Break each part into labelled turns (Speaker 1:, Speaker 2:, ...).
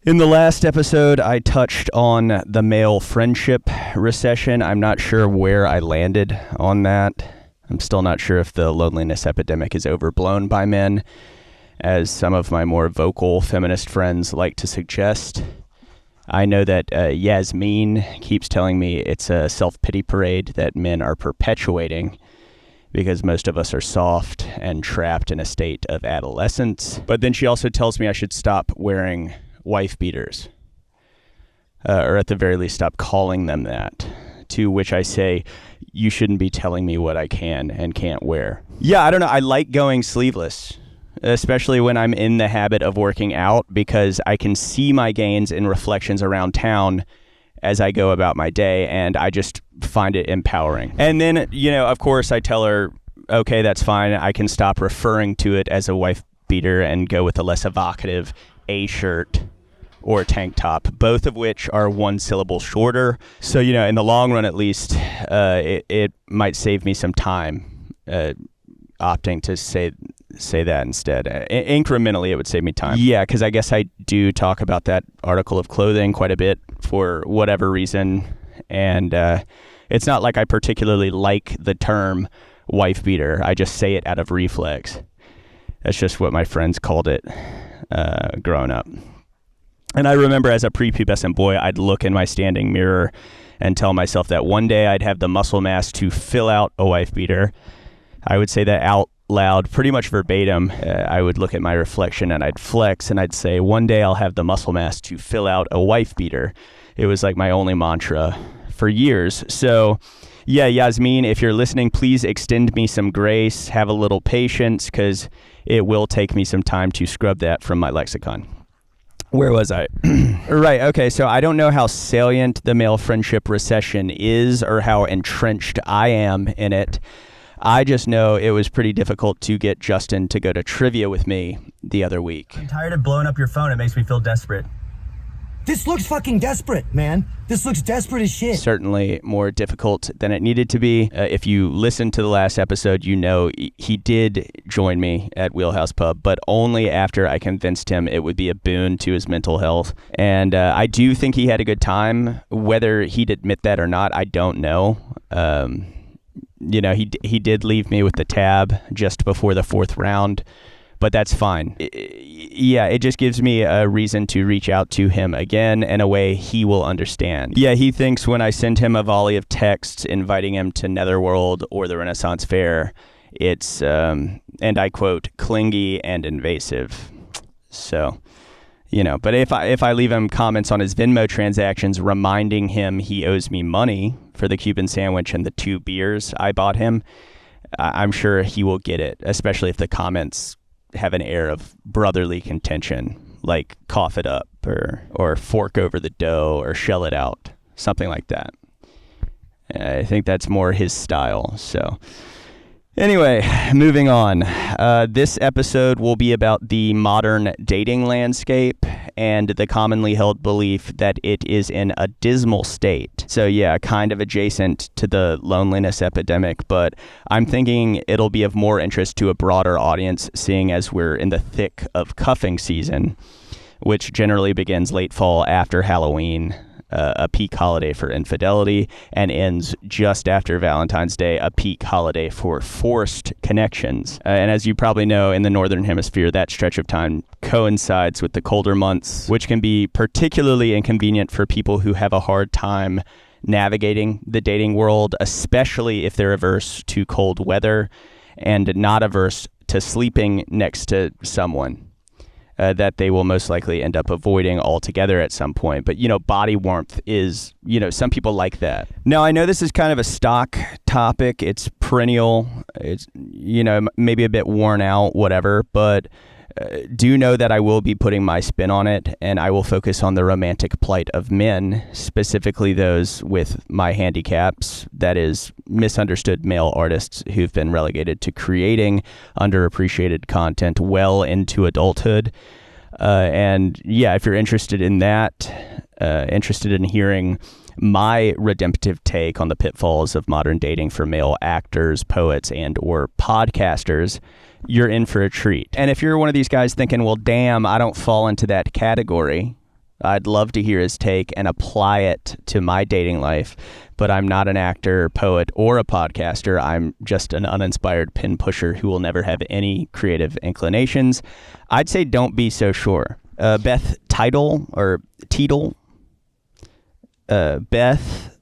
Speaker 1: In the last episode, I touched on the male friendship recession. I'm not sure where I landed on that. I'm still not sure if the loneliness epidemic is overblown by men, as some of my more vocal feminist friends like to suggest. I know that Yasmin keeps telling me it's a self-pity parade that men are perpetuating because most of us are soft and trapped in a state of adolescence. But then she also tells me I should stop wearing wife beaters, or at the very least stop calling them that, to which I say, you shouldn't be telling me what I can and can't wear. Yeah, I don't know. I like going sleeveless, especially when I'm in the habit of working out, because I can see my gains in reflections around town as I go about my day, and I just find it empowering. And then, of course, I tell her, okay, that's fine. I can stop referring to it as a wife beater and go with a less evocative A-shirt or tank top, both of which are one syllable shorter. So, in the long run, at least, it might save me some time opting to say that instead. Incrementally, it would save me time. Yeah, because I guess I do talk about that article of clothing quite a bit for whatever reason. And it's not like I particularly like the term wife beater. I just say it out of reflex. That's just what my friends called it growing up. And I remember as a prepubescent boy, I'd look in my standing mirror and tell myself that one day I'd have the muscle mass to fill out a wife beater. I would say that out loud, pretty much verbatim. I would look at my reflection and I'd flex and I'd say, one day I'll have the muscle mass to fill out a wife beater. It was like my only mantra for years. So yeah, Yasmin, if you're listening, please extend me some grace, have a little patience, because it will take me some time to scrub that from my lexicon. Where was I? Right, okay, so I don't know how salient the male friendship recession is or how entrenched I am in it. I just know it was pretty difficult to get Justin to go to trivia with me the other week.
Speaker 2: I'm tired of blowing up your phone. It makes me feel desperate.
Speaker 3: This looks fucking desperate, man. This looks desperate as shit.
Speaker 1: Certainly more difficult than it needed to be. If you listened to the last episode, you know he did join me at Wheelhouse Pub, but only after I convinced him it would be a boon to his mental health. And I do think he had a good time. Whether he'd admit that or not, I don't know. He did leave me with the tab just before the fourth round, but that's fine. It just gives me a reason to reach out to him again in a way he will understand. Yeah, he thinks when I send him a volley of texts inviting him to Netherworld or the Renaissance Fair, it's, and I quote, clingy and invasive. So, but if I leave him comments on his Venmo transactions reminding him he owes me money for the Cuban sandwich and the 2 beers I bought him, I'm sure he will get it, especially if the comments have an air of brotherly contention, like cough it up or fork over the dough or shell it out, something like that. I think that's more his style. So anyway, moving on. This episode will be about the modern dating landscape and the commonly held belief that it is in a dismal state. So yeah, kind of adjacent to the loneliness epidemic, but I'm thinking it'll be of more interest to a broader audience, seeing as we're in the thick of cuffing season, which generally begins late fall after Halloween, a peak holiday for infidelity, and ends just after Valentine's Day, a peak holiday for forced connections. And as you probably know, in the Northern Hemisphere, that stretch of time coincides with the colder months, which can be particularly inconvenient for people who have a hard time navigating the dating world, especially if they're averse to cold weather and not averse to sleeping next to someone that they will most likely end up avoiding altogether at some point. But, body warmth is, some people like that. Now, I know this is kind of a stock topic. It's perennial. It's, maybe a bit worn out, whatever. But do know that I will be putting my spin on it, and I will focus on the romantic plight of men, specifically those with my handicaps, that is, misunderstood male artists who've been relegated to creating underappreciated content well into adulthood. And yeah, if you're interested in that, interested in hearing my redemptive take on the pitfalls of modern dating for male actors, poets, and or podcasters, you're in for a treat. And if you're one of these guys thinking, well, damn, I don't fall into that category I'd love to hear his take and apply it to my dating life, but I'm not an actor, poet, or a podcaster. I'm just an uninspired pin pusher who will never have any creative inclinations. I'd say don't be so sure. Beth Teetle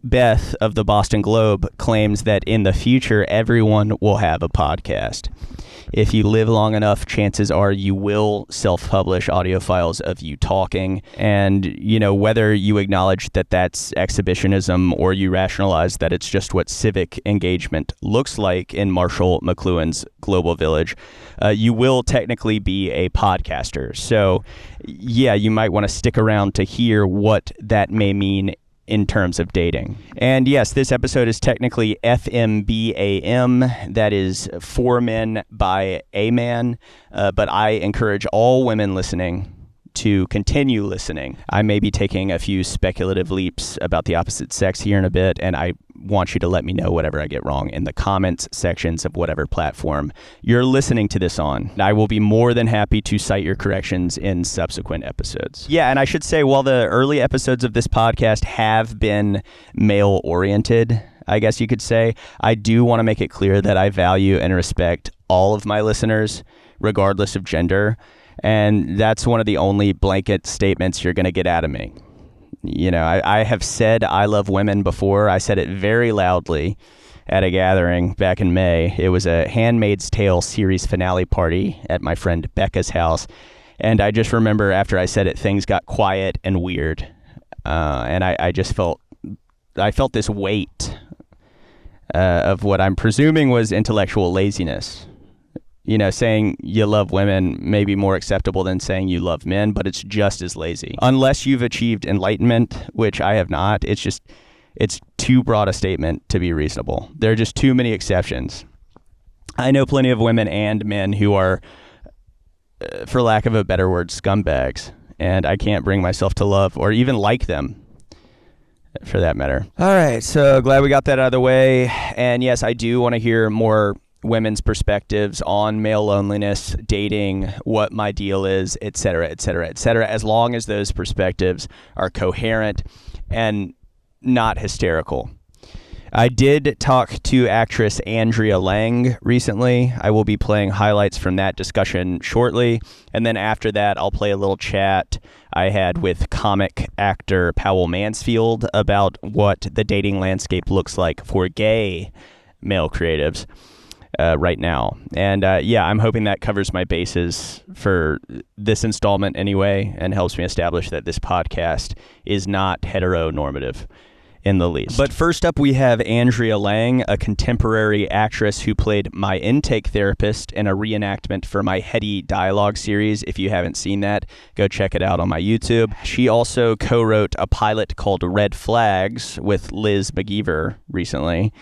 Speaker 1: Beth of the Boston Globe claims that in the future, everyone will have a podcast. If you live long enough, chances are you will self-publish audio files of you talking. And, whether you acknowledge that that's exhibitionism or you rationalize that it's just what civic engagement looks like in Marshall McLuhan's Global Village, you will technically be a podcaster. So, yeah, you might want to stick around to hear what that may mean in terms of dating. And yes, this episode is technically FMBAM, that is for men by a man, but I encourage all women listening to continue listening. I may be taking a few speculative leaps about the opposite sex here in a bit, and I want you to let me know whatever I get wrong in the comments sections of whatever platform you're listening to this on. I will be more than happy to cite your corrections in subsequent episodes. Yeah, and I should say, while the early episodes of this podcast have been male-oriented, I guess you could say, I do want to make it clear that I value and respect all of my listeners, regardless of gender. And that's one of the only blanket statements you're going to get out of me. I have said I love women before. I said it very loudly at a gathering back in May. It was a Handmaid's Tale series finale party at my friend Becca's house. And I just remember after I said it, things got quiet and weird. And I felt this weight of what I'm presuming was intellectual laziness. Saying you love women may be more acceptable than saying you love men, but it's just as lazy. Unless you've achieved enlightenment, which I have not, it's too broad a statement to be reasonable. There are just too many exceptions. I know plenty of women and men who are, for lack of a better word, scumbags, and I can't bring myself to love or even like them, for that matter. All right, so glad we got that out of the way. And yes, I do want to hear more women's perspectives on male loneliness, dating, what my deal is, etc., etc., etc., as long as those perspectives are coherent and not hysterical. I did talk to actress Andrea Laing recently. I will be playing highlights from that discussion shortly, and then after that, I'll play a little chat I had with comic actor Powell Mansfield about what the dating landscape looks like for gay male creatives right now. And I'm hoping that covers my bases for this installment anyway, and helps me establish that this podcast is not heteronormative in the least. But first up, we have Andrea Laing, a contemporary actress who played my intake therapist in a reenactment for my Heady Dialogue series. If you haven't seen that, go check it out on my YouTube. She also co-wrote a pilot called Red Flags with Liz McGeever recently.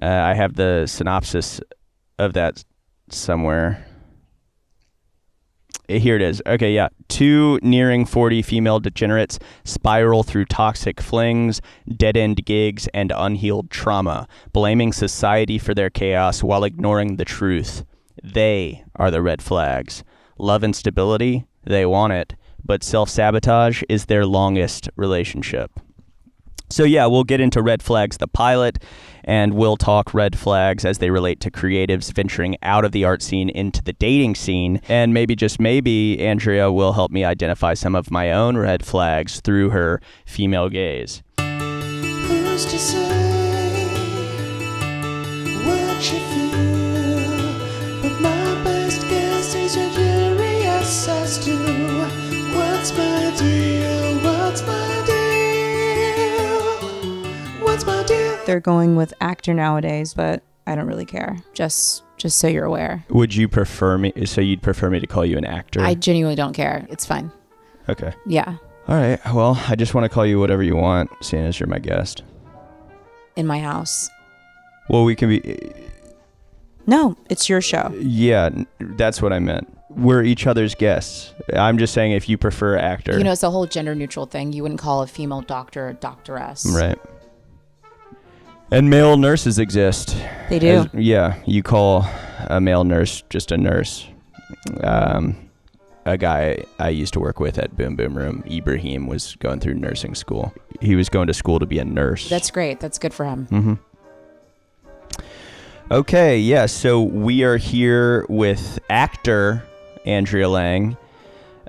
Speaker 1: I have the synopsis of that somewhere. Here it is. Okay, yeah. 2 nearing 40 female degenerates spiral through toxic flings, dead-end gigs, and unhealed trauma, blaming society for their chaos while ignoring the truth. They are the red flags. Love and stability, they want it, but self-sabotage is their longest relationship. So yeah, we'll get into Red Flags, the pilot, and we'll talk red flags as they relate to creatives venturing out of the art scene into the dating scene. And maybe, just maybe, Andrea will help me identify some of my own red flags through her female gaze.
Speaker 4: Who's to say what you feel? But my best guess is you're curious as to what's my deal, what's my deal? What's my deal?
Speaker 5: They're going with actor nowadays, but I don't really care. Just so you're aware.
Speaker 1: Would you prefer me, so you'd prefer me to call you an actor?
Speaker 5: I genuinely don't care. It's fine.
Speaker 1: Okay.
Speaker 5: Yeah.
Speaker 1: All right. Well, I just want to call you whatever you want, seeing as you're my guest.
Speaker 5: In my house.
Speaker 1: Well, we can be...
Speaker 5: No, it's your show.
Speaker 1: Yeah, that's what I meant. We're each other's guests. I'm just saying if you prefer actor.
Speaker 5: It's a whole gender neutral thing. You wouldn't call a female doctor a doctoress.
Speaker 1: Right. And male nurses exist.
Speaker 5: They do.
Speaker 1: You call a male nurse just a nurse. a guy I used to work with at Boom Boom Room, Ibrahim, was going through nursing school. He was going to school to be a nurse.
Speaker 6: That's great. That's good for him.
Speaker 1: Mm-hmm. Okay, yeah, so we are here with actor Andrea Laing,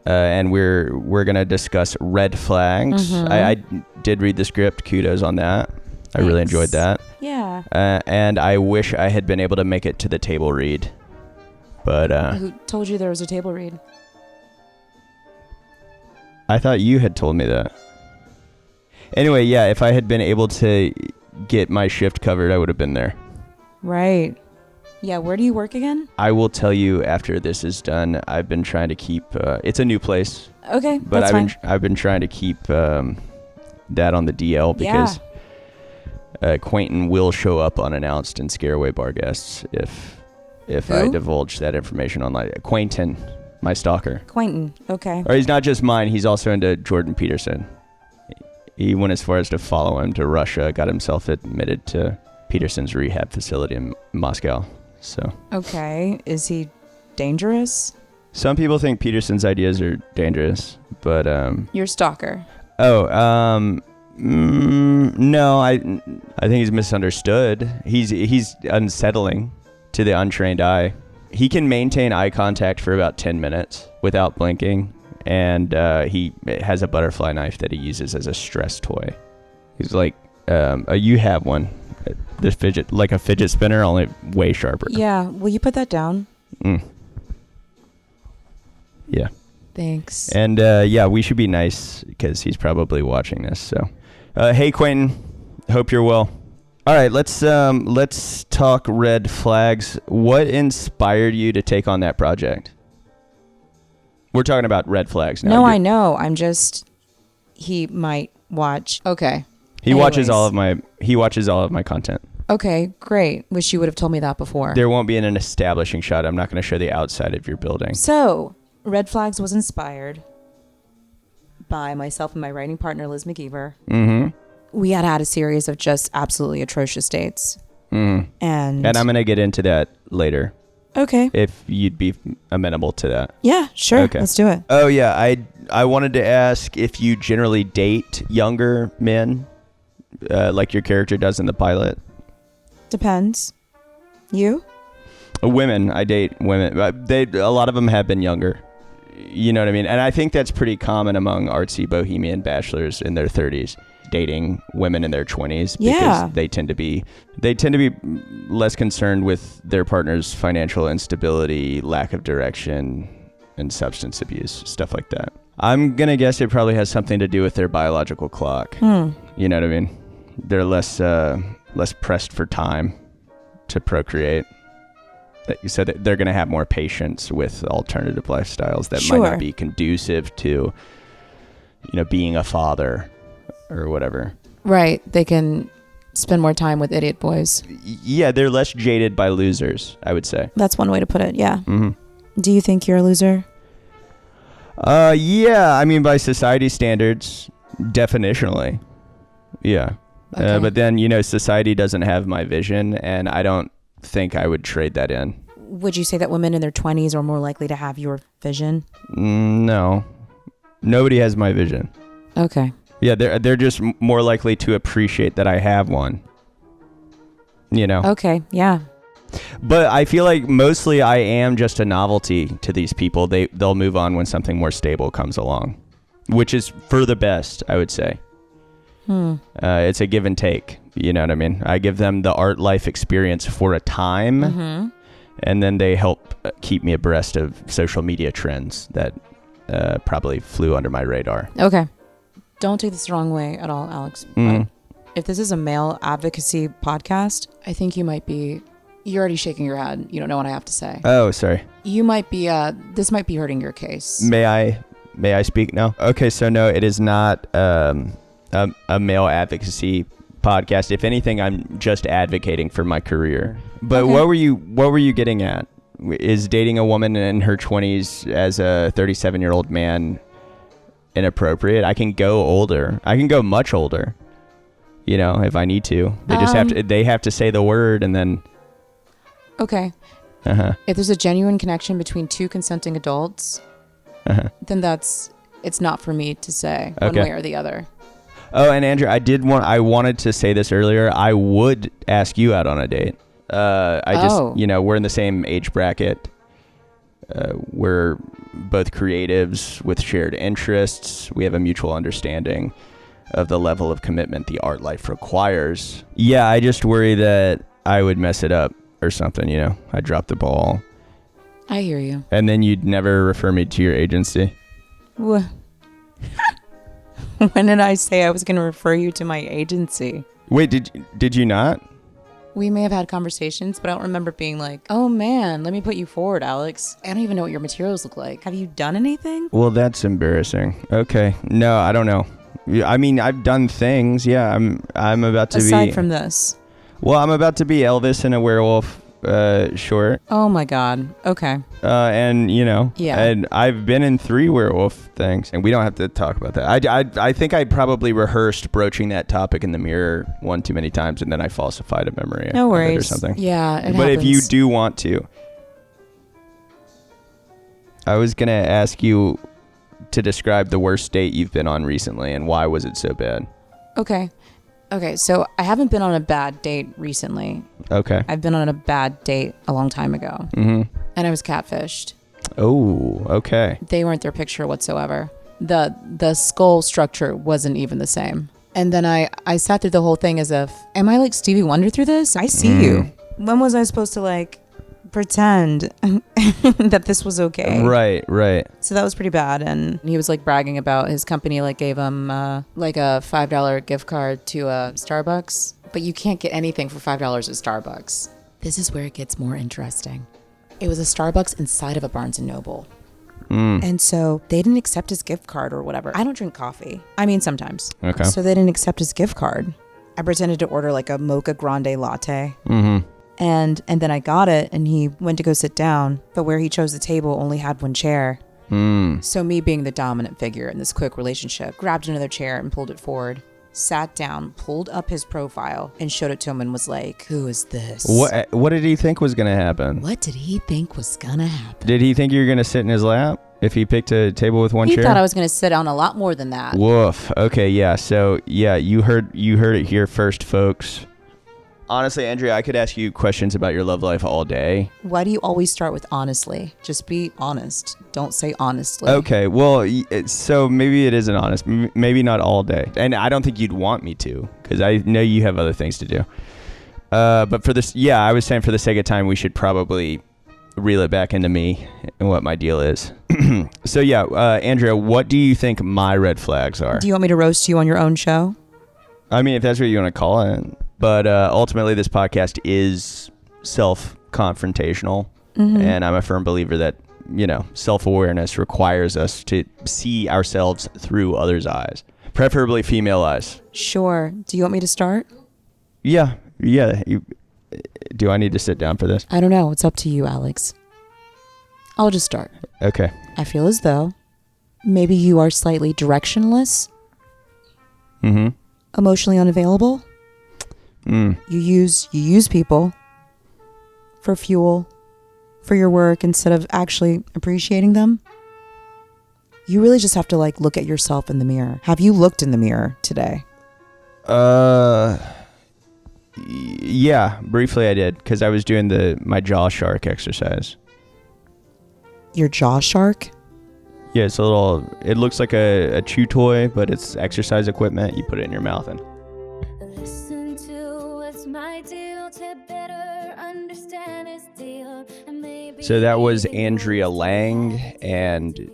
Speaker 1: and we're going to discuss red flags.
Speaker 5: Mm-hmm.
Speaker 1: I did read the script. Kudos on that. I really enjoyed that.
Speaker 5: Yeah.
Speaker 1: And I wish I had been able to make it to the table read. But
Speaker 5: Who told you there was a table read?
Speaker 1: I thought you had told me that. Anyway, yeah, if I had been able to get my shift covered, I would have been there.
Speaker 5: Right. Yeah, where do you work again?
Speaker 1: I will tell you after this is done. I've been trying to keep it's a new place.
Speaker 5: Okay,
Speaker 1: But
Speaker 5: that's fine.
Speaker 1: I've been trying to keep that on the DL because Quentin will show up unannounced and scare away bar guests if I
Speaker 5: Who?
Speaker 1: divulge that information online. Quentin, my stalker.
Speaker 5: Quentin. Okay.
Speaker 1: Or he's not just mine, he's also into Jordan Peterson. He went as far as to follow him to Russia, got himself admitted to Peterson's rehab facility in Moscow. So
Speaker 5: Okay. Is he dangerous?
Speaker 1: some people think Peterson's ideas are dangerous, but
Speaker 5: Your stalker.
Speaker 1: no, I think he's misunderstood. He's unsettling to the untrained eye. He can maintain eye contact for about 10 minutes without blinking, and he has a butterfly knife that he uses as a stress toy. He's like, you have one, the fidget, like a fidget spinner, only way sharper.
Speaker 5: Yeah. Will you put that down?
Speaker 1: Yeah.
Speaker 5: Thanks.
Speaker 1: And yeah, we should be nice because he's probably watching this. So, hey Quentin, hope you're well. All right, let's talk red flags. What inspired you to take on that project? We're talking about red flags now.
Speaker 5: No, I know. I'm just. He might watch. Okay.
Speaker 1: He watches
Speaker 5: Anyways.
Speaker 1: all of my content.
Speaker 5: Okay, great. Wish you would have told me that before.
Speaker 1: There won't be an establishing shot. I'm not going to show the outside of your building.
Speaker 5: So, Red Flags was inspired by myself and my writing partner, Liz McKelvey.
Speaker 1: Mm-hmm.
Speaker 5: We had a series of just absolutely atrocious dates.
Speaker 1: Mm.
Speaker 5: And
Speaker 1: I'm going to get into that later.
Speaker 5: Okay.
Speaker 1: If you'd be amenable to that.
Speaker 5: Yeah, sure.
Speaker 1: Okay.
Speaker 5: Let's do it.
Speaker 1: Oh, yeah. I wanted to ask if you generally date younger men, like your character does in the pilot.
Speaker 5: Depends. You?
Speaker 1: Women. I date women. A lot of them have been younger. You know what I mean? And I think that's pretty common among artsy bohemian bachelors in their 30s. Dating women in their 20s because
Speaker 5: Yeah.
Speaker 1: they tend to be less concerned with their partner's financial instability, lack of direction, and substance abuse, stuff like that. I'm gonna guess it probably has something to do with their biological clock. You know what I mean? They're less pressed for time to procreate. So that they're gonna have more patience with alternative lifestyles that might
Speaker 5: Sure.
Speaker 1: not be conducive to, being a father. Or whatever.
Speaker 5: Right. They can spend more time with idiot boys.
Speaker 1: Yeah, they're less jaded by losers, I would say.
Speaker 5: That's one way to put it. Yeah.
Speaker 1: Mm-hmm.
Speaker 5: Do you think you're a loser?
Speaker 1: Yeah, I mean, by society standards, definitionally. Yeah.
Speaker 5: Okay.
Speaker 1: But then, society doesn't have my vision, and I don't think I would trade that in.
Speaker 5: Would you say that women in their 20s are more likely to have your vision?
Speaker 1: No. Nobody has my vision.
Speaker 5: Okay.
Speaker 1: Yeah, they're just more likely to appreciate that I have one.
Speaker 5: Okay. Yeah.
Speaker 1: But I feel like mostly I am just a novelty to these people. They'll move on when something more stable comes along, which is for the best, I would say. It's a give and take. You know what I mean? I give them the art life experience for a time, and then they help keep me abreast of social media trends that probably flew under my radar.
Speaker 5: Okay. Don't take this the wrong way at all, Alex. But if this is a male advocacy podcast, I think you're already shaking your head. You don't know what I have to say.
Speaker 1: Oh, sorry.
Speaker 5: You might be, this might be hurting your case.
Speaker 1: May I speak now? Okay, so no, it is not a male advocacy podcast. If anything, I'm just advocating for my career. But
Speaker 5: Okay.
Speaker 1: what were you getting at? Is dating a woman in her 20s as a 37-year-old man inappropriate? I can go older. I can go much older. If I need to. They have to say the word and then.
Speaker 5: Okay. If there's a genuine connection between two consenting adults, then it's not for me to say one way or the other.
Speaker 1: Oh, and Andrew, I wanted to say this earlier. I would ask you out on a date. We're in the same age bracket. We're both creatives with shared interests. We have a mutual understanding of the level of commitment the art life requires. Yeah, I just worry that I would mess it up or something, I'd drop the ball.
Speaker 5: I hear you.
Speaker 1: And then you'd never refer me to your agency.
Speaker 5: When did I say I was going to refer you to my agency?
Speaker 1: Wait, did you not?
Speaker 5: We may have had conversations, but I don't remember being like, oh man, let me put you forward, Alex. I don't even know what your materials look like. Have you done anything?
Speaker 1: Well, that's embarrassing. Okay. No, I don't know. I mean, I've done things. Yeah, I'm about to
Speaker 5: Aside from this.
Speaker 1: Well, I'm about to be Elvis in a werewolf short.
Speaker 5: Oh my God. Okay.
Speaker 1: And
Speaker 5: Yeah.
Speaker 1: And I've been in 3 werewolf things, and we don't have to talk about that. I think I probably rehearsed broaching that topic in the mirror one too many times, and then I falsified a memory.
Speaker 5: No worries.
Speaker 1: Or something.
Speaker 5: Yeah, it
Speaker 1: But
Speaker 5: happens.
Speaker 1: if you do want to, I was gonna ask you to describe the worst date you've been on recently, and why was it so bad?
Speaker 5: Okay, so I haven't been on a bad date recently.
Speaker 1: Okay.
Speaker 5: I've been on a bad date a long time ago. Mm-hmm. And I was catfished.
Speaker 1: Oh, okay.
Speaker 5: They weren't their picture whatsoever. The skull structure wasn't even the same. And then I sat through the whole thing as if, am I like Stevie Wonder through this? I see you. When was I supposed to pretend that this was okay?
Speaker 1: Right.
Speaker 5: So that was pretty bad. And he was bragging about his company gave him a $5 gift card to Starbucks. But you can't get anything for $5 at Starbucks. This is where it gets more interesting. It was a Starbucks inside of a Barnes & Noble. And so they didn't accept his gift card or whatever. I don't drink coffee. I mean, sometimes.
Speaker 1: Okay.
Speaker 5: So they didn't accept his gift card. I pretended to order a mocha grande latte. Mm-hmm. And then I got it, and he went to go sit down, but where he chose the table only had one chair. So me being the dominant figure in this quick relationship, grabbed another chair and pulled it forward, sat down, pulled up his profile, and showed it to him and was like, who is this?
Speaker 1: What did he think was going to happen?
Speaker 5: What did he think was going to happen?
Speaker 1: Did he think you were going to sit in his lap if he picked a table with one chair?
Speaker 5: He thought I was going to sit on a lot more than that.
Speaker 1: Woof. Okay, yeah. So, yeah, you heard it here first, folks. Honestly, Andrea, I could ask you questions about your love life all day.
Speaker 5: Why do you always start with honestly? Just be honest. Don't say honestly.
Speaker 1: Okay, well, so maybe it isn't honest. Maybe not all day. And I don't think you'd want me to, because I know you have other things to do. But for this, yeah, I was saying for the sake of time, we should probably reel it back into me and what my deal is. So, yeah, Andrea, what do you think my red flags are?
Speaker 5: Do you want me to roast you on your own show?
Speaker 1: I mean, if that's what you want to call it. But ultimately, this podcast is self-confrontational. Mm-hmm. And I'm a firm believer that, self-awareness requires us to see ourselves through others' eyes, preferably female eyes.
Speaker 5: Sure. Do you want me to start?
Speaker 1: Yeah. Do I need to sit down for this?
Speaker 5: I don't know. It's up to you, Alex. I'll just start.
Speaker 1: Okay.
Speaker 5: I feel as though maybe you are slightly directionless.
Speaker 1: Mm-hmm.
Speaker 5: Emotionally unavailable. You use people for fuel for your work instead of actually appreciating them. You really just have to look at yourself in the mirror. Have you looked in the mirror today?
Speaker 1: Yeah, briefly I did, because I was doing my jaw shark exercise.
Speaker 5: Your jaw shark?
Speaker 1: Yeah, it's it looks like a chew toy, but it's exercise equipment. You put it in your mouth and... So that was Andrea Laing, and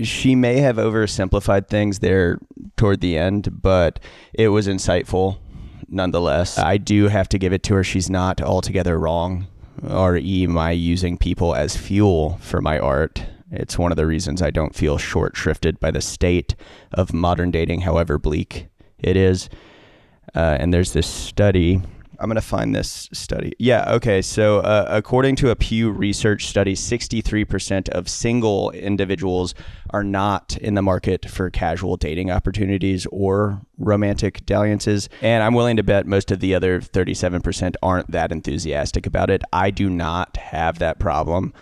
Speaker 1: she may have oversimplified things there toward the end, but it was insightful nonetheless. I do have to give it to her. She's not altogether wrong. R.E. my using people as fuel for my art. It's one of the reasons I don't feel short-shrifted by the state of modern dating, however bleak it is. And there's this study. I'm going to find this study. Yeah, okay. So according to a Pew Research study, 63% of single individuals are not in the market for casual dating opportunities or romantic dalliances. And I'm willing to bet most of the other 37% aren't that enthusiastic about it. I do not have that problem.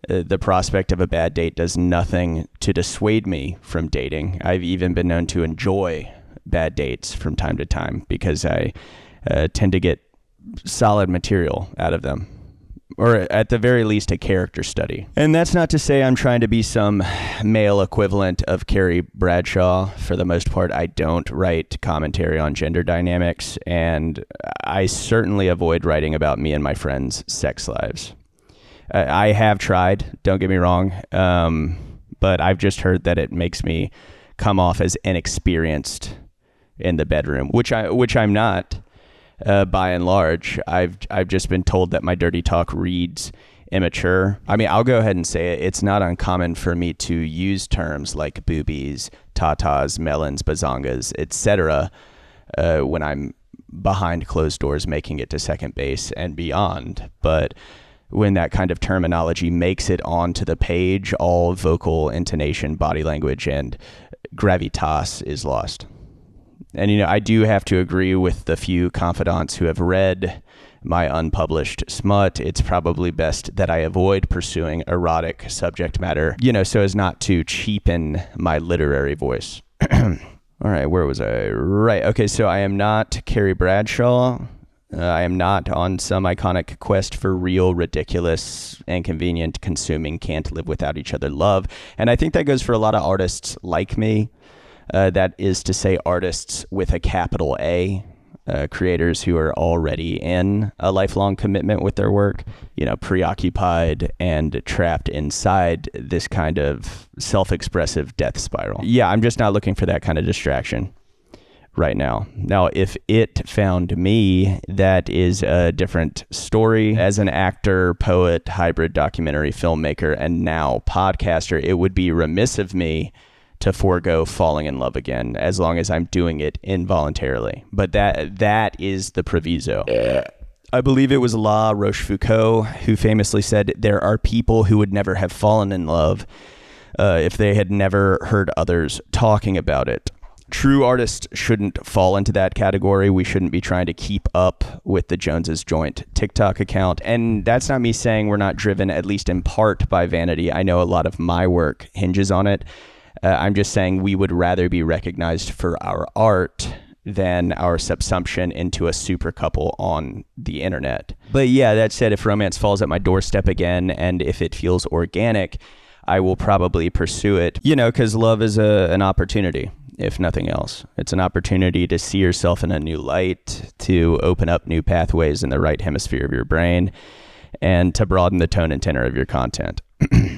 Speaker 1: The prospect of a bad date does nothing to dissuade me from dating. I've even been known to enjoy bad dates from time to time because I tend to get solid material out of them, or at the very least a character study. And that's not to say I'm trying to be some male equivalent of Carrie Bradshaw. For the most part, I don't write commentary on gender dynamics, and I certainly avoid writing about me and my friends' sex lives. I have tried, don't get me wrong, but I've just heard that it makes me come off as inexperienced in the bedroom, which I'm not. By and large, I've just been told that my dirty talk reads immature. I mean, I'll go ahead and say it. It's not uncommon for me to use terms like boobies, tatas, melons, bazongas, etc. When I'm behind closed doors making it to second base and beyond. But when that kind of terminology makes it onto the page, all vocal intonation, body language, and gravitas is lost. And, I do have to agree with the few confidants who have read my unpublished smut. It's probably best that I avoid pursuing erotic subject matter, so as not to cheapen my literary voice. All right, where was I? Right. Okay, so I am not Carrie Bradshaw. I am not on some iconic quest for real, ridiculous, inconvenient, consuming, can't live without each other love. And I think that goes for a lot of artists like me. That is to say, artists with a capital A, creators who are already in a lifelong commitment with their work, preoccupied and trapped inside this kind of self-expressive death spiral. Yeah, I'm just not looking for that kind of distraction right now. Now, if it found me, that is a different story. As an actor, poet, hybrid documentary filmmaker, and now podcaster, it would be remiss of me to forego falling in love again, as long as I'm doing it involuntarily. But that is the proviso. I believe it was La Rochefoucauld who famously said, there are people who would never have fallen in love if they had never heard others talking about it. True artists shouldn't fall into that category. We shouldn't be trying to keep up with the Joneses Joint TikTok account. And that's not me saying we're not driven, at least in part, by vanity. I know a lot of my work hinges on it. I'm just saying we would rather be recognized for our art than our subsumption into a super couple on the internet. But yeah, that said, if romance falls at my doorstep again, and if it feels organic, I will probably pursue it, because love is an opportunity, if nothing else. It's an opportunity to see yourself in a new light, to open up new pathways in the right hemisphere of your brain, and to broaden the tone and tenor of your content.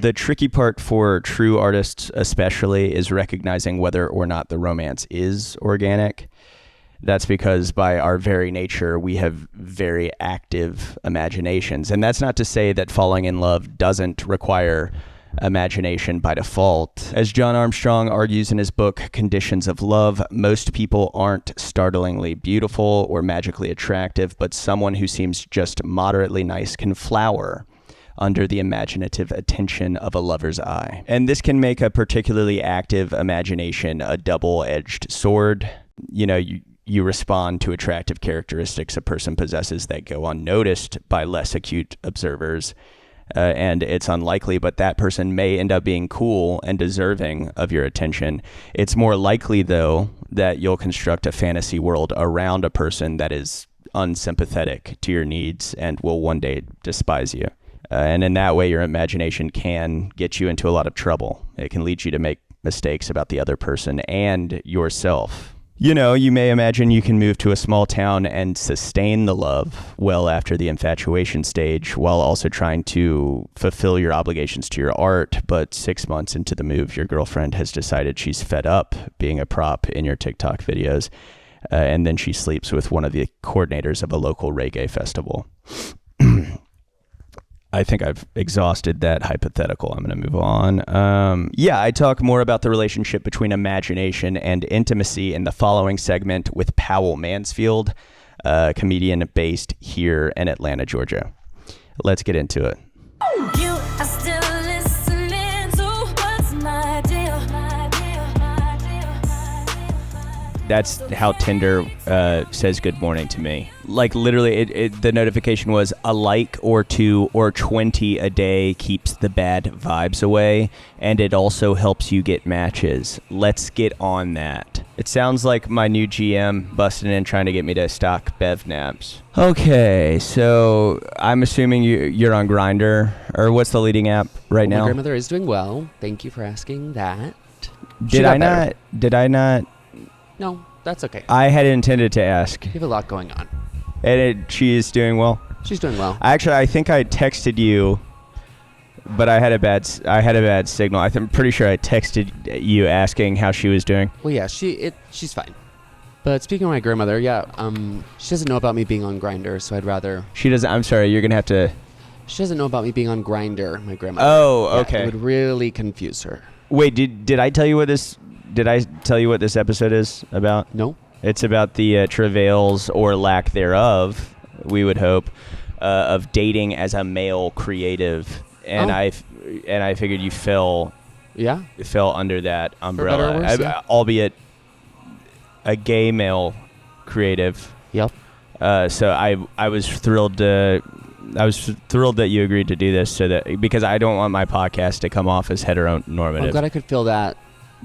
Speaker 1: The tricky part for true artists especially is recognizing whether or not the romance is organic. That's because by our very nature, we have very active imaginations. And that's not to say that falling in love doesn't require imagination by default. As John Armstrong argues in his book, Conditions of Love, most people aren't startlingly beautiful or magically attractive, but someone who seems just moderately nice can flower under the imaginative attention of a lover's eye. And this can make a particularly active imagination a double-edged sword. You respond to attractive characteristics a person possesses that go unnoticed by less acute observers. And it's unlikely, but that person may end up being cool and deserving of your attention. It's more likely, though, that you'll construct a fantasy world around a person that is unsympathetic to your needs and will one day despise you. And in that way, your imagination can get you into a lot of trouble. It can lead you to make mistakes about the other person and yourself. You may imagine you can move to a small town and sustain the love well after the infatuation stage, while also trying to fulfill your obligations to your art. But 6 months into the move, your girlfriend has decided she's fed up being a prop in your TikTok videos. And then she sleeps with one of the coordinators of a local reggae festival. I think I've exhausted that hypothetical. I'm going to move on. I talk more about the relationship between imagination and intimacy in the following segment with Powell Mansfield, a comedian based here in Atlanta, Georgia. Let's get into it.
Speaker 6: You are still listening to What's My Deal?
Speaker 1: That's how Tinder says good morning to me. Like literally, the notification was a like or 2 or 20 a day keeps the bad vibes away, and it also helps you get matches. Let's get on that. It sounds like my new GM busting in trying to get me to stock Bev Naps. Okay, so I'm assuming you're on Grindr, or what's the leading app right now?
Speaker 7: My grandmother is doing well. Thank you for asking that.
Speaker 1: Did I not?
Speaker 7: No, that's okay.
Speaker 1: I had intended to ask.
Speaker 7: You have a lot going on.
Speaker 1: And she is doing well?
Speaker 7: She's doing well.
Speaker 1: Actually, I think I texted you, but I had a bad signal. I'm pretty sure I texted you asking how she was doing.
Speaker 7: Well, yeah, she's fine. But speaking of my grandmother, yeah, she doesn't know about me being on Grindr, so I'd rather...
Speaker 1: She doesn't... I'm sorry, you're going to have to...
Speaker 7: She doesn't know about me being on Grindr, my grandmother.
Speaker 1: Oh,
Speaker 7: yeah,
Speaker 1: okay.
Speaker 7: It would really confuse her.
Speaker 1: Wait, did I tell you what this... Did I tell you what this episode is about?
Speaker 7: No.
Speaker 1: It's about the travails or lack thereof, we would hope, of dating as a male creative, and I figured you fell under that umbrella,
Speaker 7: For better or worse, yeah.
Speaker 1: Albeit a gay male creative.
Speaker 7: Yep.
Speaker 1: So I was thrilled that you agreed to do this, because I don't want my podcast to come off as heteronormative.
Speaker 7: I'm glad I could fill that.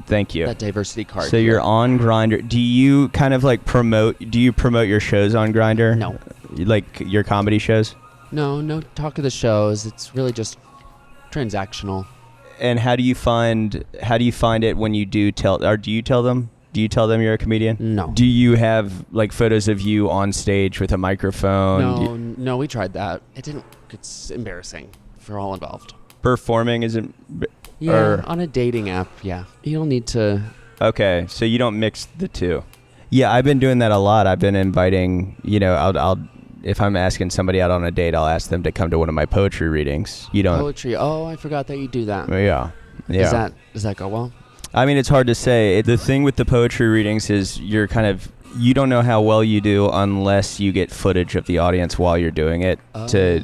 Speaker 1: Thank you.
Speaker 7: That diversity card.
Speaker 1: So you're on Grindr. Do you kind of like promote your shows on Grindr?
Speaker 7: No.
Speaker 1: Like your comedy shows?
Speaker 7: No talk of the shows. It's really just transactional.
Speaker 1: And how do you find it when you do tell, or do you tell them? Do you tell them you're a comedian?
Speaker 7: No.
Speaker 1: Do you have like photos of you on stage with a microphone?
Speaker 7: No, we tried that. It's embarrassing for all involved.
Speaker 1: Performing isn't...
Speaker 7: Yeah, on a dating app, yeah. You don't need to...
Speaker 1: Okay, so you don't mix the two. Yeah, I've been doing that a lot. I've been inviting, I'll if I'm asking somebody out on a date, I'll ask them to come to one of my poetry readings. You don't...
Speaker 7: Poetry. Oh, I forgot that you do that.
Speaker 1: Yeah.
Speaker 7: Does that go well?
Speaker 1: I mean, it's hard to say. The thing with the poetry readings is you don't know how well you do unless you get footage of the audience while you're doing it to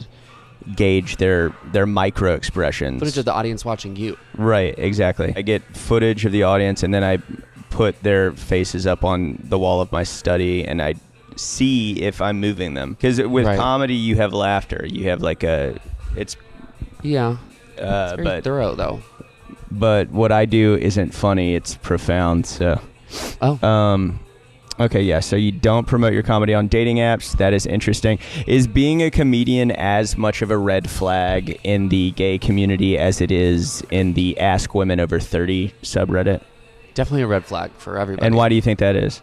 Speaker 1: gauge their micro expressions.
Speaker 7: Footage of the audience watching you.
Speaker 1: Right, exactly. I get footage of the audience, and then I put their faces up on the wall of my study, and I see if I'm moving them. Because with comedy, you have laughter. You have like it's...
Speaker 7: Yeah. It's very thorough, though.
Speaker 1: But what I do isn't funny. It's profound, so... Okay, yeah, so you don't promote your comedy on dating apps. That is interesting. Is being a comedian as much of a red flag in the gay community as it is in the Ask Women Over 30 subreddit?
Speaker 7: Definitely a red flag for everybody.
Speaker 1: And why do you think that is?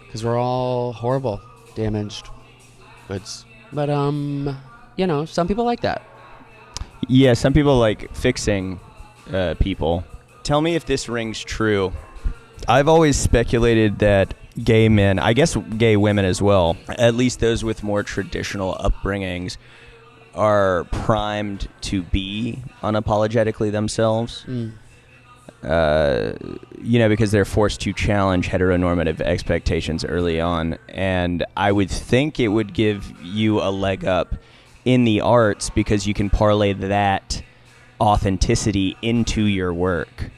Speaker 7: Because we're all horrible, damaged goods. But, some people like that.
Speaker 1: Yeah, some people like fixing people. Tell me if this rings true. I've always speculated that gay men, I guess gay women as well, at least those with more traditional upbringings, are primed to be unapologetically themselves. Because they're forced to challenge heteronormative expectations early on. And I would think it would give you a leg up in the arts because you can parlay that authenticity into your work.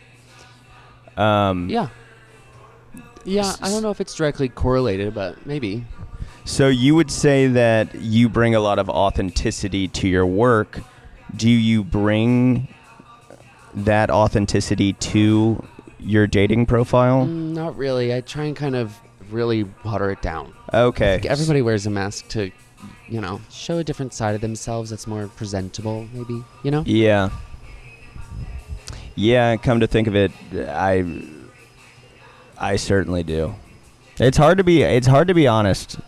Speaker 7: Yeah, I don't know if it's directly correlated, but maybe.
Speaker 1: So you would say that you bring a lot of authenticity to your work. Do you bring that authenticity to your dating profile?
Speaker 7: Not really. I try and kind of really water it down.
Speaker 1: Okay.
Speaker 7: I think everybody wears a mask to, show a different side of themselves that's more presentable, maybe,
Speaker 1: Yeah. Yeah, come to think of it, I certainly do. It's hard to be honest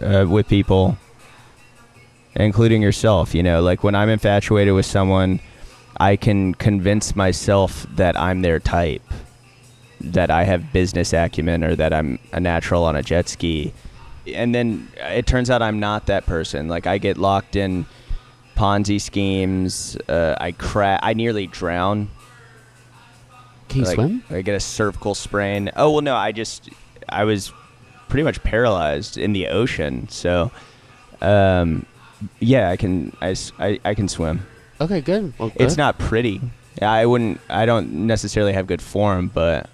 Speaker 1: with people, including yourself. Like when I'm infatuated with someone, I can convince myself that I'm their type, that I have business acumen, or that I'm a natural on a jet ski, and then it turns out I'm not that person. Like I get locked in Ponzi schemes. I nearly drown.
Speaker 7: Can you swim?
Speaker 1: I get a cervical sprain. Oh, well, no, I was pretty much paralyzed in the ocean. So, yeah, I can swim.
Speaker 7: Okay, good. Well, good.
Speaker 1: It's not pretty. I don't necessarily have good form, but,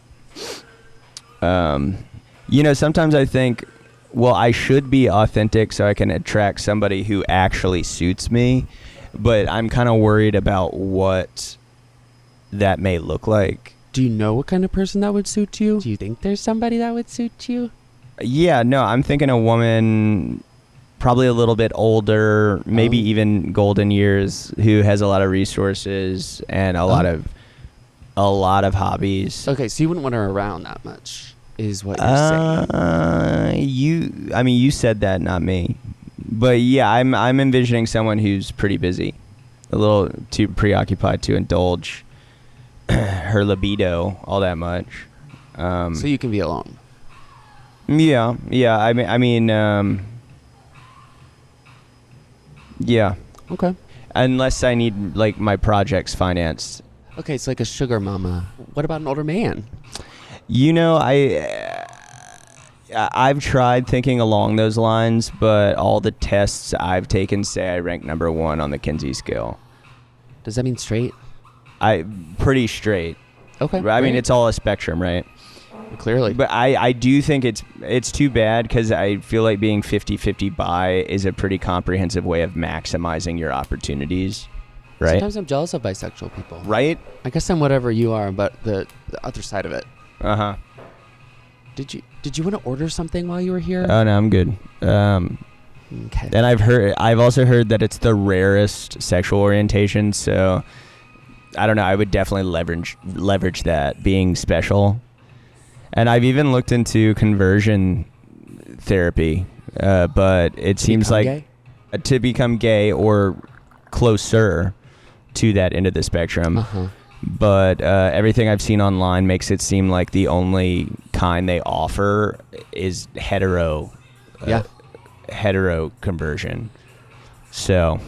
Speaker 1: Sometimes I think, well, I should be authentic so I can attract somebody who actually suits me, but I'm kind of worried about what that may look like.
Speaker 7: Do you know what kind of person that would suit you? Do you think there's somebody that would suit you?
Speaker 1: Yeah, no, I'm thinking a woman probably a little bit older, maybe even golden years, who has a lot of resources and a lot of hobbies.
Speaker 7: Okay, so you wouldn't want her around that much, is what you're saying.
Speaker 1: You said that, not me. But yeah, I'm envisioning someone who's pretty busy, a little too preoccupied to indulge her libido all that much.
Speaker 7: So you can be alone.
Speaker 1: Yeah. Yeah.
Speaker 7: Okay.
Speaker 1: Unless I need like my projects financed.
Speaker 7: Okay, it's like a sugar mama. What about an older man?
Speaker 1: I've tried thinking along those lines, but all the tests I've taken say I rank number 1 on the Kinsey scale.
Speaker 7: Does that mean straight?
Speaker 1: Pretty straight.
Speaker 7: Okay.
Speaker 1: I mean, it's all a spectrum, right?
Speaker 7: Clearly.
Speaker 1: But I do think it's too bad because I feel like being 50-50 bi is a pretty comprehensive way of maximizing your opportunities, right?
Speaker 7: Sometimes I'm jealous of bisexual people.
Speaker 1: Right?
Speaker 7: I guess I'm whatever you are, but the other side of it.
Speaker 1: Uh-huh.
Speaker 7: Did you want to order something while you were here?
Speaker 1: Oh, no, I'm good.
Speaker 7: Okay.
Speaker 1: And I've also heard that it's the rarest sexual orientation, so I don't know, I would definitely leverage that being special. And I've even looked into conversion therapy, but it seems like
Speaker 7: gay?
Speaker 1: To become gay or closer to that end of the spectrum.
Speaker 7: Uh-huh.
Speaker 1: But everything I've seen online makes it seem like the only kind they offer is hetero conversion. So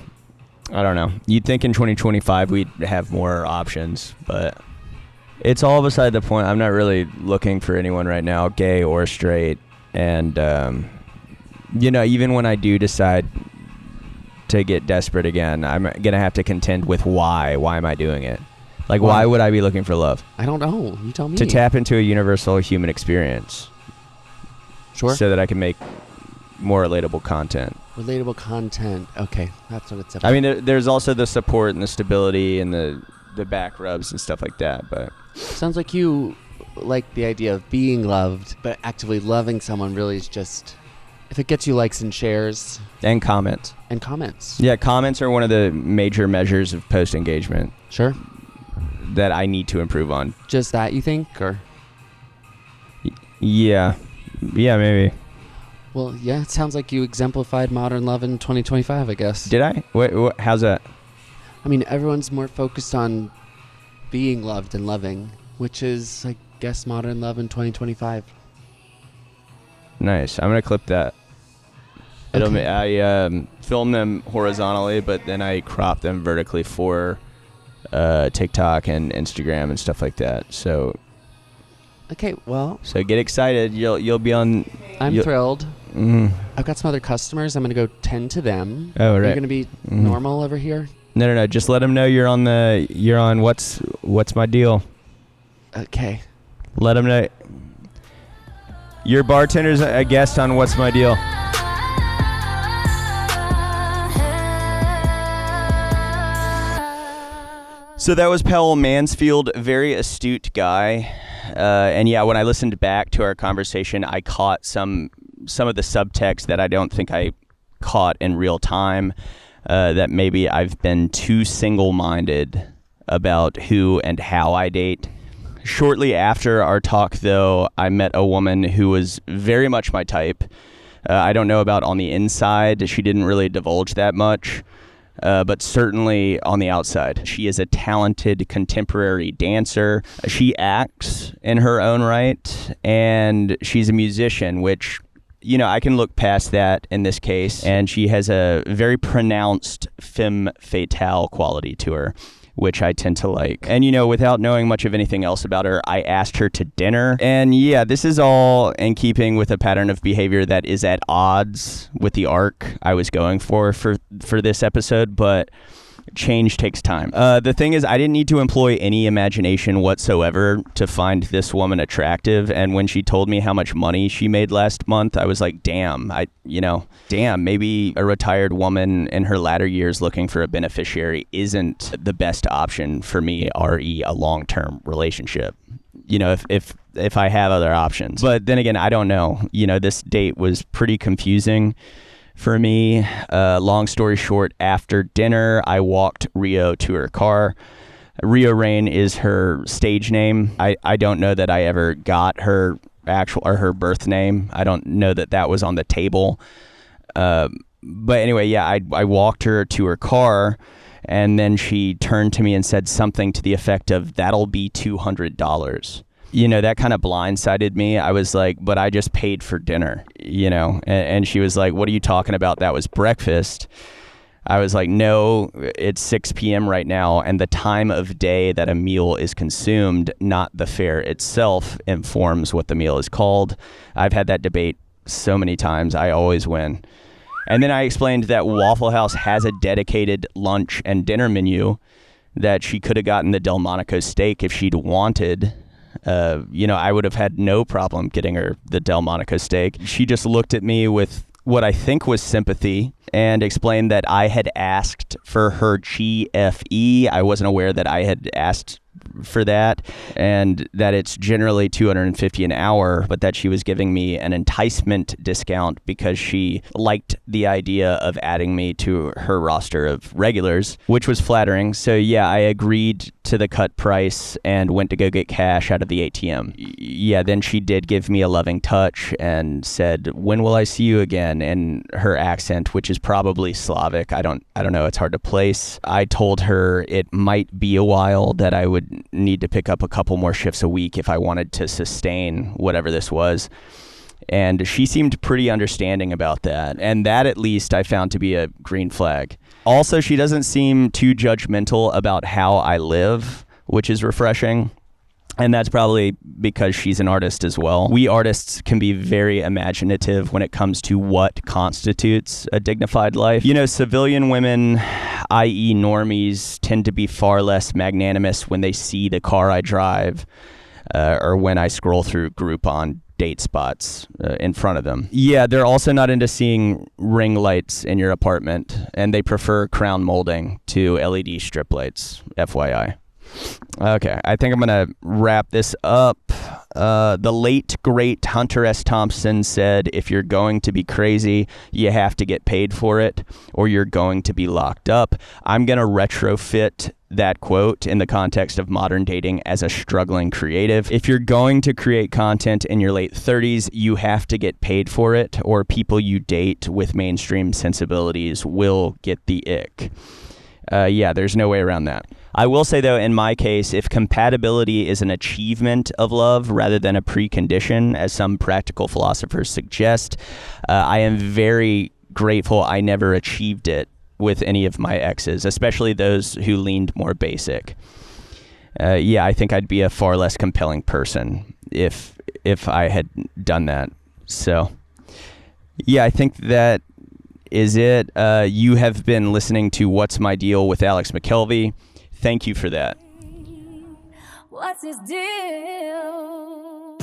Speaker 1: I don't know. You'd think in 2025 we'd have more options, but it's all beside the point. I'm not really looking for anyone right now, gay or straight. And, even when I do decide to get desperate again, I'm going to have to contend with why. Why am I doing it? Like, why would I be looking for love?
Speaker 7: I don't know. You tell me.
Speaker 1: To tap into a universal human experience.
Speaker 7: Sure.
Speaker 1: So that I can make more relatable content.
Speaker 7: Relatable content. Okay, that's what it's about.
Speaker 1: I mean, there's also the support and the stability and the back rubs and stuff like that, but
Speaker 7: sounds like you like the idea of being loved, but actively loving someone really is just if it gets you likes and shares
Speaker 1: and comments.
Speaker 7: Yeah,
Speaker 1: comments are one of the major measures of post engagement.
Speaker 7: Sure.
Speaker 1: That I need to improve on.
Speaker 7: Just that, you think, or?
Speaker 1: Yeah, maybe.
Speaker 7: Well, yeah, it sounds like you exemplified modern love in 2025, I guess.
Speaker 1: Did I? What, how's that?
Speaker 7: I mean, everyone's more focused on being loved and loving, which is, I guess, modern love in 2025.
Speaker 1: Nice. I'm going to clip that.
Speaker 7: Okay.
Speaker 1: I film them horizontally, but then I crop them vertically for TikTok and Instagram and stuff like that. So
Speaker 7: okay, well,
Speaker 1: so get excited. You'll be on.
Speaker 7: I'm thrilled.
Speaker 1: Mm.
Speaker 7: I've got some other customers. I'm going to go tend to them.
Speaker 1: Oh, right.
Speaker 7: Are you going to be normal over here?
Speaker 1: No. Just let them know you're on what's my deal.
Speaker 7: Okay.
Speaker 1: Let them know. Your bartender's a guest on What's My Deal. So that was Powell Mansfield, very astute guy. And yeah, when I listened back to our conversation, I caught some of the subtext that I don't think I caught in real time, that maybe I've been too single-minded about who and how I date. Shortly after our talk, though, I met a woman who was very much my type. I don't know about on the inside. She didn't really divulge that much. But certainly on the outside. She is a talented contemporary dancer. She acts in her own right, and she's a musician, which, I can look past that in this case. And she has a very pronounced femme fatale quality to her, which I tend to like. And, without knowing much of anything else about her, I asked her to dinner. And yeah, this is all in keeping with a pattern of behavior that is at odds with the arc I was going for this episode. But change takes time. The thing is, I didn't need to employ any imagination whatsoever to find this woman attractive. And when she told me how much money she made last month, I was like, damn, maybe a retired woman in her latter years looking for a beneficiary isn't the best option for me, re a long-term relationship. If I have other options. But then again, I don't know. This date was pretty confusing for me. Long story short, after dinner, I walked Rio to her car. Rio Rain is her stage name. I don't know that I ever got her her birth name. I don't know that was on the table. But anyway, I walked her to her car, and then she turned to me and said something to the effect of, "That'll be $200. That kind of blindsided me. I was like, but I just paid for dinner, and she was like, what are you talking about? That was breakfast. I was like, no, it's 6 p.m. right now, and the time of day that a meal is consumed, not the fare itself, informs what the meal is called. I've had that debate so many times. I always win. And then I explained that Waffle House has a dedicated lunch and dinner menu, that she could have gotten the Delmonico steak if she'd wanted. I would have had no problem getting her the Delmonico steak. She just looked at me with what I think was sympathy and explained that I had asked for her GFE. I wasn't aware that I had asked for that, and that it's generally $250 an hour, but that she was giving me an enticement discount because she liked the idea of adding me to her roster of regulars, which was flattering. So yeah, I agreed to the cut price and went to go get cash out of the ATM. Yeah, then she did give me a loving touch and said, "When will I see you again?" in her accent, which is probably Slavic. I don't know, it's hard to place. I told her it might be a while, that I would need to pick up a couple more shifts a week if I wanted to sustain whatever this was. And she seemed pretty understanding about that. And that, at least, I found to be a green flag. Also, she doesn't seem too judgmental about how I live, which is refreshing. And that's probably because she's an artist as well. We artists can be very imaginative when it comes to what constitutes a dignified life. Civilian women, i.e. normies, tend to be far less magnanimous when they see the car I drive, or when I scroll through Groupon date spots in front of them. Yeah, they're also not into seeing ring lights in your apartment, and they prefer crown molding to LED strip lights, FYI. Okay, I think I'm going to wrap this up. The late, great Hunter S. Thompson said, if you're going to be crazy, you have to get paid for it, or you're going to be locked up. I'm going to retrofit that quote in the context of modern dating as a struggling creative. If you're going to create content in your late 30s, you have to get paid for it, or people you date with mainstream sensibilities will get the ick. Yeah, there's no way around that. I will say, though, in my case, if compatibility is an achievement of love rather than a precondition, as some practical philosophers suggest, I am very grateful I never achieved it with any of my exes, especially those who leaned more basic. Yeah, I think I'd be a far less compelling person if I had done that. So, yeah, I think that is it. You have been listening to What's My Deal with Alex McKelvey. Thank you for that.
Speaker 6: What's his deal?